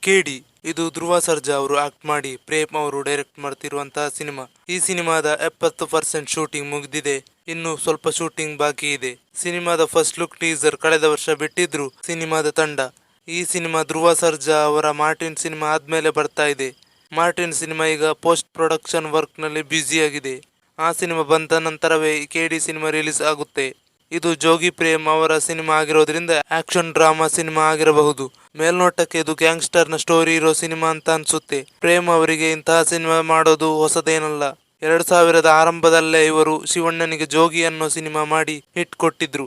ಕೇಡಿ ಇದು ಧ್ರುವ ಸರ್ಜಾ ಅವರು ಆಕ್ಟ್ ಮಾಡಿ ಪ್ರೇಮ್ ಅವರು ಡೈರೆಕ್ಟ್ ಮಾಡ್ತಿರುವಂತಹ ಸಿನಿಮಾ. ಈ ಸಿನಿಮಾದ 70% ಶೂಟಿಂಗ್ ಮುಗಿದಿದೆ, ಇನ್ನು ಸ್ವಲ್ಪ ಶೂಟಿಂಗ್ ಬಾಕಿ ಇದೆ. ಸಿನಿಮಾದ ಫಸ್ಟ್ ಲುಕ್ ಟೀಸರ್ ಕಳೆದ ವರ್ಷ ಬಿಟ್ಟಿದ್ರು ಸಿನಿಮಾದ ತಂಡ. ಈ ಸಿನಿಮಾ ಧ್ರುವ ಸರ್ಜಾ ಅವರ ಮಾರ್ಟಿನ್ ಸಿನಿಮಾ ಆದ್ಮೇಲೆ ಬರ್ತಾ ಇದೆ. ಮಾರ್ಟಿನ್ ಸಿನಿಮಾ ಈಗ ಪೋಸ್ಟ್ ಪ್ರೊಡಕ್ಷನ್ ವರ್ಕ್ ನಲ್ಲಿ ಬ್ಯುಸಿಯಾಗಿದೆ. ಆ ಸಿನಿಮಾ ಬಂದ ನಂತರವೇ ಕೇಡಿ ಸಿನಿಮಾ ರಿಲೀಸ್ ಆಗುತ್ತೆ. ಇದು ಜೋಗಿ ಪ್ರೇಮ್ ಅವರ ಸಿನಿಮಾ ಆಗಿರೋದ್ರಿಂದ ಆಕ್ಷನ್ ಡ್ರಾಮಾ ಸಿನಿಮಾ ಆಗಿರಬಹುದು. ಮೇಲ್ನೋಟಕ್ಕೆ ಇದು ಗ್ಯಾಂಗ್ಸ್ಟರ್ ನ ಸ್ಟೋರಿ ಇರೋ ಸಿನಿಮಾ ಅಂತ ಅನ್ಸುತ್ತೆ. ಪ್ರೇಮ್ ಅವರಿಗೆ ಇಂತಹ ಸಿನಿಮಾ ಮಾಡೋದು ಹೊಸದೇನಲ್ಲ. 2000 ಆರಂಭದಲ್ಲೇ ಇವರು ಶಿವಣ್ಣನಿಗೆ ಜೋಗಿ ಅನ್ನೋ ಸಿನಿಮಾ ಮಾಡಿ ಹಿಟ್ ಕೊಟ್ಟಿದ್ರು.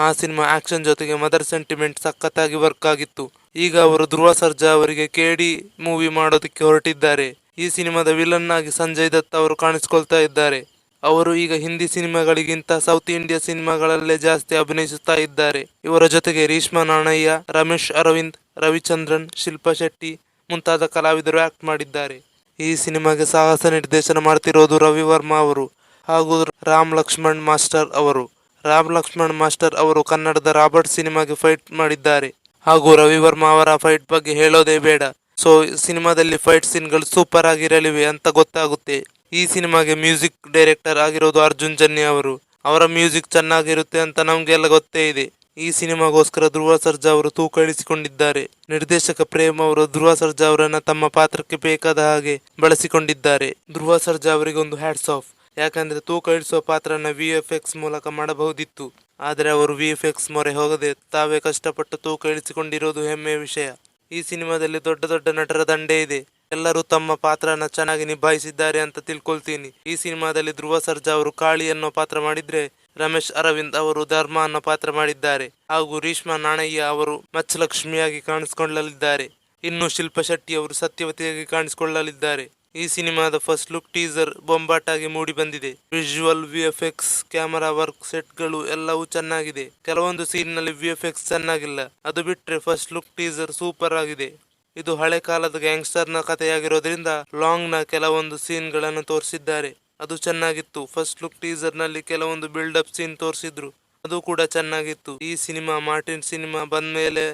ಆ ಸಿನಿಮಾ ಆಕ್ಷನ್ ಜೊತೆಗೆ ಮದರ್ ಸೆಂಟಿಮೆಂಟ್ ಸಖತ್ತಾಗಿ ವರ್ಕ್ ಆಗಿತ್ತು. ಈಗ ಅವರು ಧ್ರುವ ಸರ್ಜಾ ಅವರಿಗೆ ಕೇಡಿ ಮೂವಿ ಮಾಡೋದಕ್ಕೆ ಹೊರಟಿದ್ದಾರೆ. ಈ ಸಿನಿಮಾದ ವಿಲನ್ ಆಗಿ ಸಂಜಯ್ ದತ್ ಅವರು ಕಾಣಿಸ್ಕೊಳ್ತಾ ಇದ್ದಾರೆ. ಅವರು ಈಗ ಹಿಂದಿ ಸಿನಿಮಾಗಳಿಗಿಂತ ಸೌತ್ ಇಂಡಿಯಾ ಸಿನಿಮಾಗಳಲ್ಲೇ ಜಾಸ್ತಿ ಅಭಿನಯಿಸುತ್ತಾ ಇದ್ದಾರೆ. ಇವರ ಜೊತೆಗೆ ರೀಶ್ಮಾ ನಾಣಯ್ಯ, ರಮೇಶ್ ಅರವಿಂದ್, ರವಿಚಂದ್ರನ್, ಶಿಲ್ಪಾ ಶೆಟ್ಟಿ ಮುಂತಾದ ಕಲಾವಿದರು ಆಕ್ಟ್ ಮಾಡಿದ್ದಾರೆ. ಈ ಸಿನಿಮಾಗೆ ಸಾಹಸ ನಿರ್ದೇಶನ ಮಾಡ್ತಿರೋದು ರವಿ ವರ್ಮಾ ಅವರು ಹಾಗೂ ರಾಮ್ ಲಕ್ಷ್ಮಣ್ ಮಾಸ್ಟರ್ ಅವರು. ರಾಮ್ ಲಕ್ಷ್ಮಣ್ ಮಾಸ್ಟರ್ ಅವರು ಕನ್ನಡದ ರಾಬರ್ಟ್ ಸಿನಿಮಾಗೆ ಫೈಟ್ ಮಾಡಿದ್ದಾರೆ ಹಾಗೂ ರವಿ ವರ್ಮಾ ಅವರ ಫೈಟ್ ಬಗ್ಗೆ ಹೇಳೋದೇ ಬೇಡ. ಸೊ ಸಿನಿಮಾದಲ್ಲಿ ಫೈಟ್ ಸೀನ್ಗಳು ಸೂಪರ್ ಆಗಿರಲಿವೆ ಅಂತ ಗೊತ್ತಾಗುತ್ತೆ. ಈ ಸಿನಿಮಾಗೆ ಮ್ಯೂಸಿಕ್ ಡೈರೆಕ್ಟರ್ ಆಗಿರೋದು ಅರ್ಜುನ್ ಜನ್ಯ ಅವರು. ಅವರ ಮ್ಯೂಸಿಕ್ ಚೆನ್ನಾಗಿರುತ್ತೆ ಅಂತ ನಮ್ಗೆಲ್ಲ ಗೊತ್ತೇ ಇದೆ. ಈ ಸಿನಿಮಾಗೋಸ್ಕರ ಧ್ರುವ ಸರ್ಜಾ ಅವರು ತೂಕ ಇಳಿಸಿಕೊಂಡಿದ್ದಾರೆ. ನಿರ್ದೇಶಕ ಪ್ರೇಮ್ ಅವರು ಧ್ರುವ ಸರ್ಜಾ ಅವರನ್ನ ತಮ್ಮ ಪಾತ್ರಕ್ಕೆ ಬೇಕಾದ ಹಾಗೆ ಬಳಸಿಕೊಂಡಿದ್ದಾರೆ. ಧ್ರುವ ಸರ್ಜಾ ಅವರಿಗೆ ಒಂದು ಹ್ಯಾಟ್ಸ್ ಆಫ್. ಯಾಕಂದ್ರೆ ತೂಕ ಇಳಿಸುವ ಪಾತ್ರನ VFX ಮೂಲಕ ಮಾಡಬಹುದಿತ್ತು. ಆದ್ರೆ ಅವರು VFX ಮೊರೆ ಹೋಗದೆ ತಾವೇ ಕಷ್ಟಪಟ್ಟು ತೂಕ ಇಳಿಸಿಕೊಂಡಿರೋದು ಹೆಮ್ಮೆಯ ವಿಷಯ. ಈ ಸಿನಿಮಾದಲ್ಲಿ ದೊಡ್ಡ ದೊಡ್ಡ ನಟರ ದಂಡೇ ಇದೆ. ಎಲ್ಲರೂ ತಮ್ಮ ಪಾತ್ರನ ಚೆನ್ನಾಗಿ ನಿಭಾಯಿಸಿದ್ದಾರೆ ಅಂತ ತಿಳ್ಕೊಳ್ತೀನಿ. ಈ ಸಿನಿಮಾದಲ್ಲಿ ಧ್ರುವ ಸರ್ಜಾ ಅವರು ಕಾಳಿ ಅನ್ನೋ ಪಾತ್ರ ಮಾಡಿದ್ರೆ, ರಮೇಶ್ ಅರವಿಂದ್ ಅವರು ಧರ್ಮ ಅನ್ನೋ ಪಾತ್ರ ಮಾಡಿದ್ದಾರೆ ಹಾಗೂ ರೀಶ್ಮಾ ನಾಣಯ್ಯ ಅವರು ಮಚ್ಚಲಕ್ಷ್ಮಿಯಾಗಿ ಕಾಣಿಸಿಕೊಳ್ಳಲಿದ್ದಾರೆ. ಇನ್ನು ಶಿಲ್ಪಾ ಶೆಟ್ಟಿ ಅವರು ಸತ್ಯವತಿಯಾಗಿ ಕಾಣಿಸಿಕೊಳ್ಳಲಿದ್ದಾರೆ. ಈ ಸಿನಿಮಾದ ಫಸ್ಟ್ ಲುಕ್ ಟೀಸರ್ ಬೊಂಬಾಟಾಗಿ ಮೂಡಿ ಬಂದಿದೆ. ವಿಜುವಲ್, VFX, ಕ್ಯಾಮರಾ ವರ್ಕ್, ಸೆಟ್ಗಳು ಎಲ್ಲವೂ ಚೆನ್ನಾಗಿದೆ. ಕೆಲವೊಂದು ಸೀನ್ ನಲ್ಲಿ VFX ಚೆನ್ನಾಗಿಲ್ಲ. ಅದು ಬಿಟ್ರೆ ಫಸ್ಟ್ ಲುಕ್ ಟೀಸರ್ ಸೂಪರ್ ಆಗಿದೆ. ಇದು ಹಳೆ ಕಾಲದ ಗ್ಯಾಂಗ್ಸ್ಟರ್ ನ ಕಥೆಯಾಗಿರೋದ್ರಿಂದ ಲಾಂಗ್ ನ ಕೆಲವೊಂದು ಸೀನ್ ಗಳನ್ನು ತೋರಿಸಿದ್ದಾರೆ. ಅದು ಚೆನ್ನಾಗಿತ್ತು. ಫಸ್ಟ್ ಲುಕ್ ಟೀಸರ್ ನಲ್ಲಿ ಕೆಲವೊಂದು ಬಿಲ್ಡಪ್ ಸೀನ್ ತೋರಿಸಿದ್ರು, ಅದು ಕೂಡ ಚೆನ್ನಾಗಿತ್ತು. ಈ ಸಿನಿಮಾ ಮಾರ್ಟಿನ್ ಸಿನಿಮಾ ಬಂದ್ಮೇಲೆ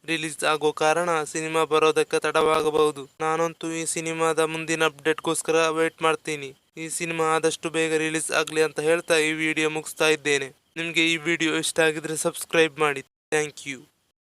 ರಿಲೀಸ್ ಆಗೋ ಕಾರಣ ಸಿನಿಮಾ ಬರೋದಕ್ಕೆ ತಡವಾಗಬಹುದು. ನಾನಂತೂ ಈ ಸಿನಿಮಾದ ಮುಂದಿನ ಅಪ್ಡೇಟ್ಗೋಸ್ಕರ ವೇಟ್ ಮಾಡ್ತೀನಿ. ಈ ಸಿನಿಮಾ ಆದಷ್ಟು ಬೇಗ ರಿಲೀಸ್ ಆಗ್ಲಿ ಅಂತ ಹೇಳ್ತಾ ಈ ವಿಡಿಯೋ ಮುಗಿಸ್ತಾ ಇದ್ದೇನೆ. ನಿಮ್ಗೆ ಈ ವಿಡಿಯೋ ಇಷ್ಟ ಆಗಿದ್ರೆ ಸಬ್ಸ್ಕ್ರೈಬ್ ಮಾಡಿ. Thank you.